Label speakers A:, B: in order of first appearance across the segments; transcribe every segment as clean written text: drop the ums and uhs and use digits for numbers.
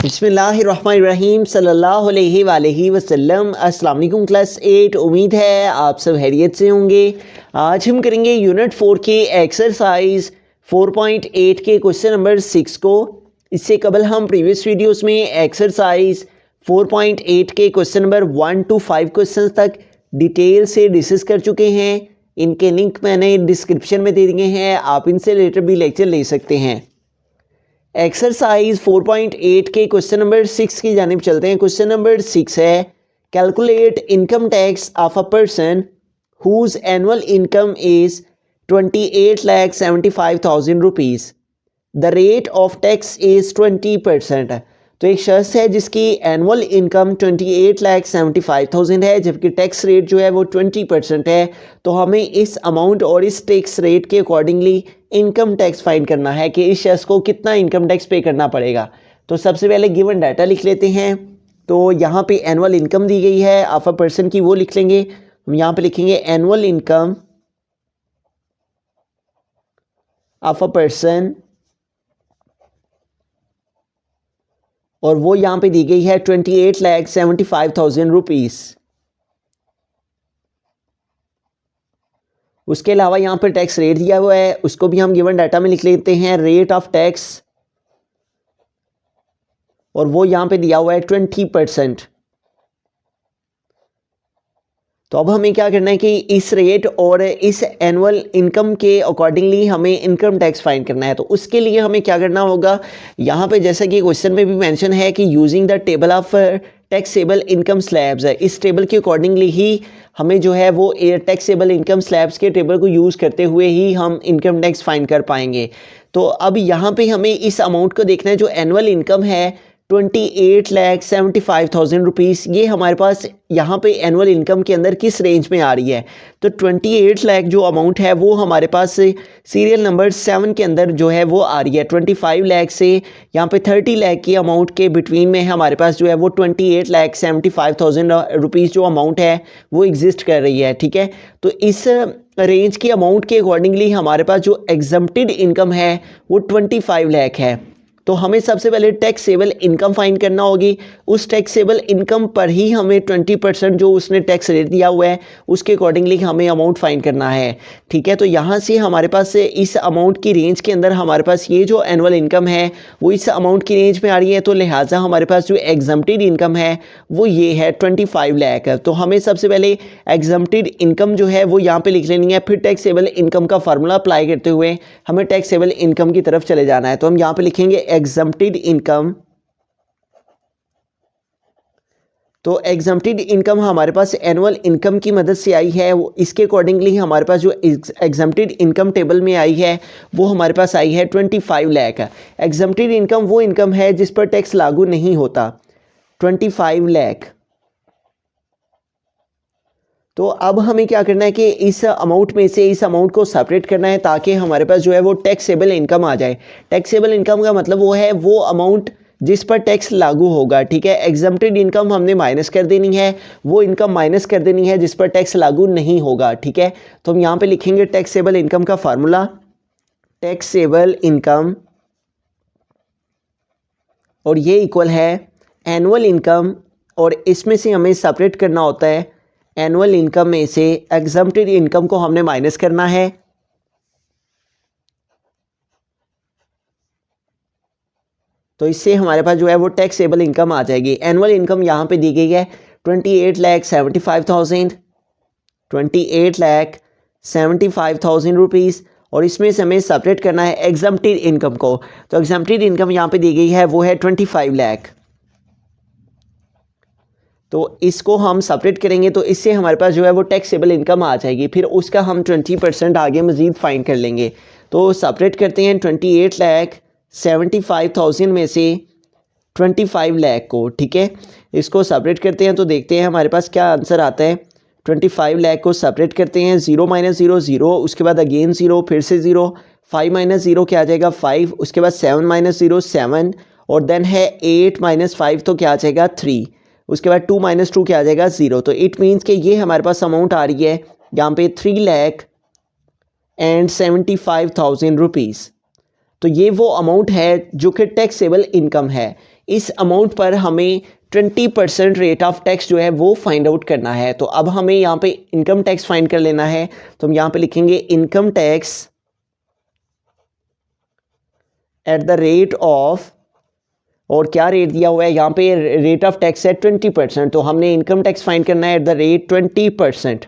A: बिस्मिल्लाहिर्रहमानिर्रहीम सल्लल्लाहु अलैहि वसल्लम। अस्सलाम वालेकुम क्लास 8। उम्मीद है आप सब हैरियत से होंगे। आज हम करेंगे यूनिट 4 के एक्सरसाइज 4.8 के क्वेश्चन नंबर 6 को। इससे कबल हम प्रीवियस वीडियोस में एक्सरसाइज 4.8 के क्वेश्चन नंबर 1 to 5 क्वेश्चन तक डिटेल से डिस्कस कर चुके हैं। इनके लिंक मैंने डिस्क्रिप्शन में दे दिए हैं, आप इनसे रिलेटेड भी लेक्चर ले सकते हैं। एक्सरसाइज 4.8 के क्वेश्चन नंबर 6 की जानिब चलते हैं। क्वेश्चन नंबर 6 है, calculate income tax of a person whose annual income is 28,75,000 rupees. The rate of tax is 20%। तो एक शख्स है जिसकी एनुअल इनकम 28,75,000 है, जबकि टैक्स रेट जो है वो 20% है। तो हमें इस अमाउंट और इस टैक्स रेट के अकॉर्डिंगली इनकम टैक्स फाइंड करना है कि इस शख्स को कितना इनकम टैक्स पे करना पड़ेगा। तो सबसे पहले गिवन डाटा लिख लेते हैं। तो यहाँ पे एनुअल इनकम दी गई है ऑफ अ पर्सन की, वो लिख लेंगे। हम यहाँ पे लिखेंगे annual income of a person, और वो यहाँ पे दी गई है 28,75,000 रुपीज़। उसके अलावा यहाँ पर टैक्स रेट दिया हुआ है, उसको भी हम गिवन डाटा में लिख लेते हैं, रेट ऑफ टैक्स, और वो यहाँ पे दिया हुआ है 20%। तो अब हमें क्या करना है कि इस रेट और इस एनुअल इनकम के अकॉर्डिंगली हमें इनकम टैक्स फाइंड करना है। तो उसके लिए हमें क्या करना होगा, यहाँ पे जैसा कि क्वेश्चन में भी मेंशन है कि using the table of taxable income slabs है, इस टेबल के अकॉर्डिंगली ही हमें जो है वो टैक्सेबल इनकम स्लैब्स के टेबल को यूज़ करते हुए ही हम इनकम टैक्स फाइंड कर पाएंगे। तो अब यहाँ पे हमें इस अमाउंट को देखना है, जो एनुअल इनकम है 28,75,000 रुपीज़, ये हमारे पास यहाँ पे एनुअल इनकम के अंदर किस रेंज में आ रही है। तो 28 लाख जो अमाउंट है वो हमारे पास सीरियल नंबर 7 के अंदर जो है वो आ रही है। 25 लाख से यहाँ पे 30 लाख की अमाउंट के बिटवीन में हमारे पास जो है वो 28,75,000 रुपीज़ जो अमाउंट है वो एग्जिस्ट कर रही है। ठीक है, तो इस रेंज की अमाउंट के अकॉर्डिंगली हमारे पास जो एग्जम्प्टेड इनकम है वो 25 लाख है। तो हमें सबसे पहले टैक्सेबल इनकम फाइंड करना होगी। उस टैक्सेबल इनकम पर ही हमें 20% जो उसने टैक्स रेट दिया हुआ है उसके अकॉर्डिंगली हमें अमाउंट फाइंड करना है। ठीक है, तो यहाँ से हमारे पास इस अमाउंट की रेंज के अंदर हमारे पास ये जो एनुअल इनकम है वो इस अमाउंट की रेंज में आ रही है। तो लिहाजा हमारे पास जो एग्जम्प्टेड इनकम है वो ये है 25 लाख। तो हमें सबसे पहले एग्जम्प्टेड इनकम जो है वो यहाँ पर लिख लेनी है, फिर टैक्सेबल इनकम का फार्मूला अप्लाई करते हुए हमें टैक्सेबल इनकम की तरफ चले जाना है। तो हम यहाँ पर लिखेंगे एग्जम्प्टेड इनकम। तो एग्जम्प्टेड इनकम हमारे पास एनुअल इनकम की मदद से आई है, इसके अकॉर्डिंगली हमारे पास जो एग्जम्प्टेड इनकम टेबल में आई है वो हमारे पास आई है 25 लाख। एग्जम्प्टेड इनकम वो इनकम है जिस पर टैक्स लागू नहीं होता, 25 लाख। तो अब हमें क्या करना है कि इस अमाउंट में से इस अमाउंट को सेपरेट करना है ताकि हमारे पास जो है वो टैक्सेबल इनकम आ जाए। टैक्सेबल इनकम का मतलब वो है वो अमाउंट जिस पर टैक्स लागू होगा। ठीक है, एग्जम्प्टेड इनकम हमने माइनस कर देनी है, वो इनकम माइनस कर देनी है जिस पर टैक्स लागू नहीं होगा। ठीक है, तो हम यहाँ पे लिखेंगे टैक्सेबल इनकम का फार्मूला, टैक्सेबल इनकम, और ये इक्वल है एनुअल इनकम, और इसमें से हमें सेपरेट करना होता है एनुअल इनकम में से एग्जम्प्टेड इनकम को हमने माइनस करना है। तो इससे हमारे पास जो है वो टैक्सेबल इनकम आ जाएगी। एनुअल इनकम यहाँ पे दी गई है 28,75,000 रुपीज़, और इसमें से हमें सेपरेट करना है एग्जम्प्टेड इनकम को। तो एग्जम्प्टेड इनकम यहाँ पे दी गई है वो है 25 लाख। तो इसको हम सेपरेट करेंगे तो इससे हमारे पास जो है वो टैक्सेबल इनकम आ जाएगी, फिर उसका हम 20% आगे मज़ीद फाइंड कर लेंगे। तो सेपरेट करते हैं 28,75,000 में से 25 लाख को। ठीक है, इसको सेपरेट करते हैं तो देखते हैं हमारे पास क्या आंसर आता है। 25 लाख को सेपरेट करते हैं, 0 - 0 0, उसके बाद अगेन 0, फिर से 0, 5 - 0 क्या आ जाएगा 5, उसके बाद 7 - 0 7, और देन है 8 - 5 तो क्या आ जाएगा 3, उसके बाद 2 - 2 क्या आ जाएगा 0। तो इट मीन्स कि ये हमारे पास अमाउंट आ रही है यहाँ पे 3,75,000 रुपीज़। तो ये वो अमाउंट है जो कि टैक्सेबल इनकम है। इस अमाउंट पर हमें 20% रेट ऑफ टैक्स जो है वो फाइंड आउट करना है। तो अब हमें यहाँ पे इनकम टैक्स फाइंड कर लेना है। तो हम यहाँ पे लिखेंगे income tax at the rate of, और क्या रेट दिया हुआ है यहाँ पे, रेट ऑफ टैक्स है 20%। तो हमने इनकम टैक्स फाइंड करना है एट द रेट 20%।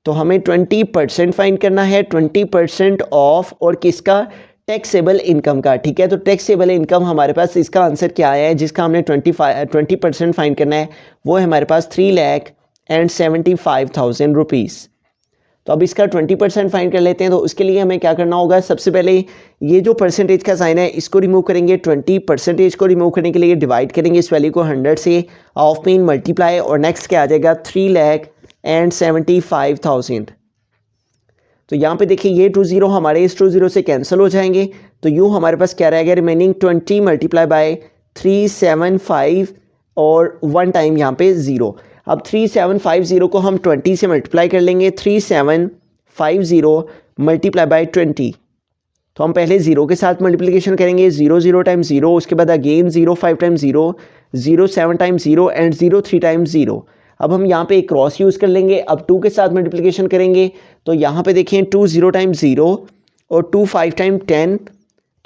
A: तो हमें 20% फाइंड करना है, 20% ऑफ और किसका, टैक्सेबल इनकम का। ठीक है, तो टैक्सेबल इनकम हमारे पास इसका आंसर क्या आया है, जिसका हमने 20% फाइंड करना है, वो है हमारे पास 3,75,000 रुपीज़। तो अब इसका 20% फाइंड कर लेते हैं। तो उसके लिए हमें क्या करना होगा, सबसे पहले ये जो परसेंटेज का साइन है इसको रिमूव करेंगे। 20% को रिमूव करने के लिए डिवाइड करेंगे इस वैल्यू को 100 से, ऑफ में मल्टीप्लाई, और नेक्स्ट क्या आ जाएगा 3,75,000। तो यहाँ पे देखिए ये 20 हमारे इस 20 से कैंसिल हो जाएंगे। तो यूँ हमारे पास क्या रहेगा, रिमेनिंग 20 मल्टीप्लाई बाय 375 और 1 टाइम यहाँ पे 0। अब 3750 को हम 20 से मल्टीप्लाई कर लेंगे, 3750 मल्टीप्लाई बाय 20। तो हम पहले 0 के साथ मल्टीप्लिकेशन करेंगे, 0 टाइम 0, उसके बाद again 0 5 time 0, 0 7 time 0 and 0 3 time 0। अब हम यहाँ पे एक क्रॉस यूज़ कर लेंगे। अब 2 के साथ मल्टीप्लिकेशन करेंगे, तो यहाँ पे देखें 2 0 टाइम 0 और 2 5 टाइम 10,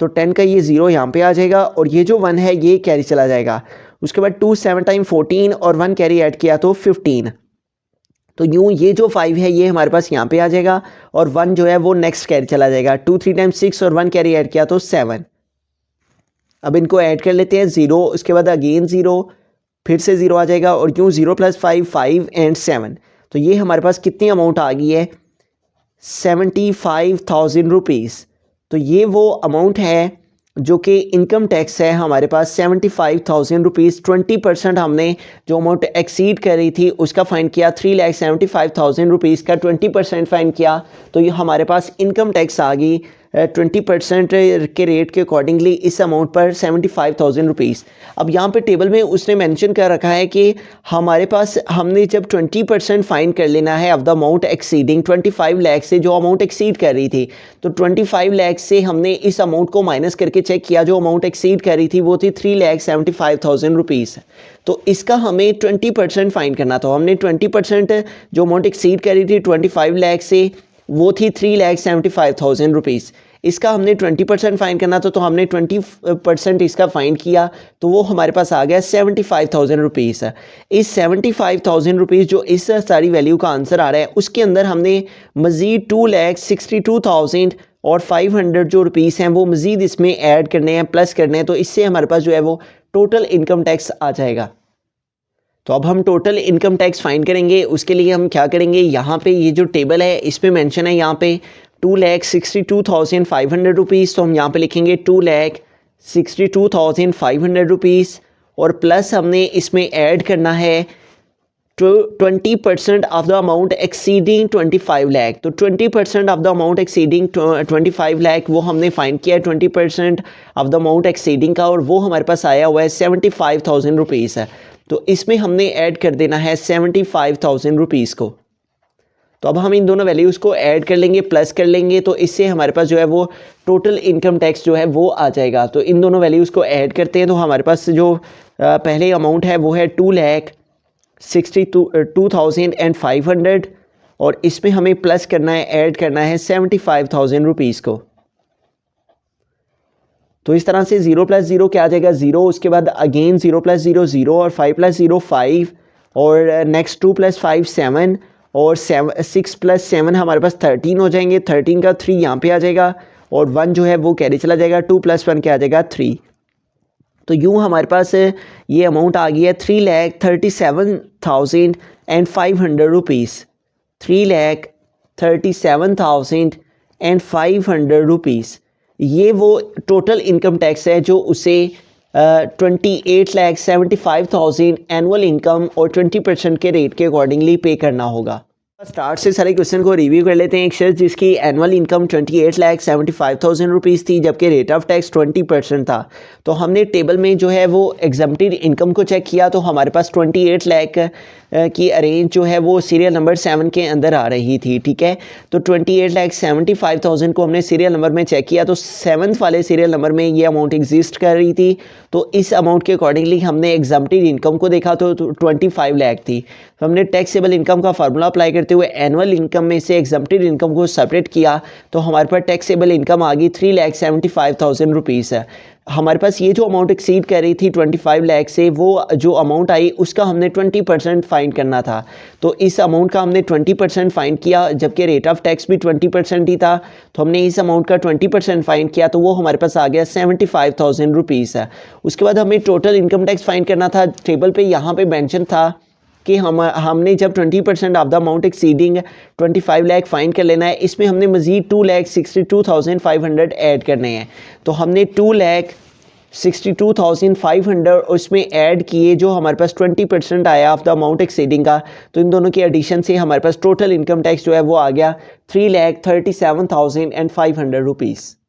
A: तो 10 का ये 0 यहाँ पे आ जाएगा, और ये जो 1 है ये कैरी चला जाएगा। उसके बाद 2 7 टाइम 14 और 1 कैरी ऐड किया तो 15। तो यूँ ये जो 5 है ये हमारे पास यहाँ पे आ जाएगा, और 1 जो है वो नेक्स्ट कैरी चला जाएगा। 2 3 टाइम 6 और 1 कैरी ऐड किया तो 7। अब इनको ऐड कर लेते हैं 0, उसके बाद अगेन 0, फिर से 0 आ जाएगा, और यूँ 0 + 5 5 एंड 7। तो ये हमारे पास कितनी अमाउंट आ गई है, 75,000 रुपीज़। तो ये वो अमाउंट है जो कि इनकम टैक्स है हमारे पास 75,000 रुपीज़। 20% हमने जो अमाउंट एक्सीड कर रही थी उसका फ़ाइंड किया, 3,75,000 रुपीज़ का 20% फ़ाइंड किया। तो ये हमारे पास इनकम टैक्स आ गई 20% के रेट के अकॉर्डिंगली इस अमाउंट पर 75,000 रुपीज़। अब यहाँ पे टेबल में उसने मेंशन कर रखा है कि हमारे पास हमने जब 20% फाइंड कर लेना है of the amount exceeding 25 lakh से, जो अमाउंट एक्सीड कर रही थी, तो 25 लाख से हमने इस अमाउंट को माइनस करके चेक किया, जो अमाउंट एक्सीड कर रही थी वो थी 3,75,000 रुपीज़। तो इसका हमें 20% फाइंड करना था। हमने 20% जो अमाउंट एक्सीड कर रही थी 25 लाख से वो थी 3,75,000 रुपीज़। इसका हमने 20% फाइंड करना था, तो हमने 20% इसका फाइंड किया, तो वो हमारे पास आ गया 75,000 रुपीज़। इस 75,000 रुपीज़ जो इस सारी वैल्यू का आंसर आ रहा है, उसके अंदर हमने मज़ीद 2,62,000 और 500 जो रुपीज़ हैं वो मज़ीद इसमें ऐड करने हैं, प्लस करने हैं। तो इससे हमारे पास जो है वो टोटल इनकम टैक्स आ जाएगा। तो अब हम टोटल इनकम टैक्स फाइंड करेंगे। उसके लिए हम क्या करेंगे, यहाँ पे ये जो टेबल है इस पे मेंशन है यहाँ पे 2,62,500 रुपीज़। तो हम यहाँ पे लिखेंगे 2,62,500 रुपीज़, और प्लस हमने इसमें ऐड करना है 20% of the amount exceeding 25 lakh. तो 20% of the amount exceeding 25 lakh वो हमने फाइंड किया है 20% ऑफ द अमाउंट एक्सीडिंग का, और वो हमारे पास आया हुआ है 75,000 रुपीज़ है। तो इसमें हमने ऐड कर देना है 75,000 रुपीज़ को। तो अब हम इन दोनों वैल्यूज़ को ऐड कर लेंगे, प्लस कर लेंगे, तो इससे हमारे पास जो है वो टोटल इनकम टैक्स जो है वो आ जाएगा। तो इन दोनों वैल्यूज़ को ऐड करते हैं, तो हमारे पास जो पहले अमाउंट है वो है 2,62,500, और इसमें हमें प्लस करना है, ऐड करना है 75,000 रुपीज़ को। तो इस तरह से 0 + 0 क्या आ जाएगा 0, उसके बाद अगेन 0 + 0 0, और 5 + 0 5, और नेक्स्ट 2 + 5 7, और 6 + 7 हमारे पास 13 हो जाएंगे। 13 का 3 यहाँ पे आ जाएगा, और 1 जो है वो कैरी चला जाएगा। 2 + 1 क्या आ जाएगा 3। तो यूँ हमारे पास ये अमाउंट आ गई है 3,37,500 रुपीज़। 3,37,500 रुपीज़ ये वो टोटल इनकम टैक्स है जो उसे 28,75,000 एनुअल इनकम और 20% के रेट के अकॉर्डिंगली पे करना होगा। स्टार्ट से सारे क्वेश्चन को रिव्यू कर लेते हैं। एक शख्स जिसकी एनुअल इनकम 28,75,000 रुपीज़ थी जबकि रेट ऑफ टैक्स 20% था, तो हमने टेबल में जो है वो एग्जम्प्टेड इनकम को चेक किया तो हमारे पास 28 लाख की अरेंज जो है वो सीरियल नंबर 7 के अंदर आ रही थी। ठीक है, तो 28,75,000 को हमने सीरियल नंबर में चेक किया तो 7th वाले सीरियल नंबर में ये अमाउंट एग्जिस्ट कर रही थी। तो इस अमाउंट के अकॉर्डिंगली हमने एग्जम्प्टेड इनकम को देखा तो 25 लाख थी। तो हमने टैक्सेबल इनकम का फार्मूला अप्लाई करते हुए एनुअल इनकम में से एग्जम्प्टेड इनकम को सेपरेट किया तो हमारे पास टैक्सेबल इनकम आ गई 3,75,000 रुपीज़ है। हमारे पास ये जो अमाउंट एक्सीड कर रही थी 25 लाख से, वो जो अमाउंट आई उसका हमने 20% फाइंड करना था। तो इस अमाउंट का हमने 20% फाइंड किया जबकि रेट ऑफ टैक्स भी 20% ही था। तो हमने इस अमाउंट का 20% फाइंड किया तो वो हमारे पास आ गया 75,000 रुपीज़ है। उसके बाद हमें टोटल इनकम टैक्स फाइंड करना था। टेबल पे यहाँ पे मेंशन था कि हमने जब 20% of the amount exceeding 25 lakh find कर लेना है, इसमें हमने मज़ीद 2,62,500 ऐड करने हैं। तो हमने 2,62,500 उसमें ऐड किए जो हमारे पास 20% आया ऑफ द अमाउंट एक्सीडिंग का। तो इन दोनों के एडिशन से हमारे पास टोटल इनकम टैक्स जो है वो आ गया 3,37,500 रुपीज़।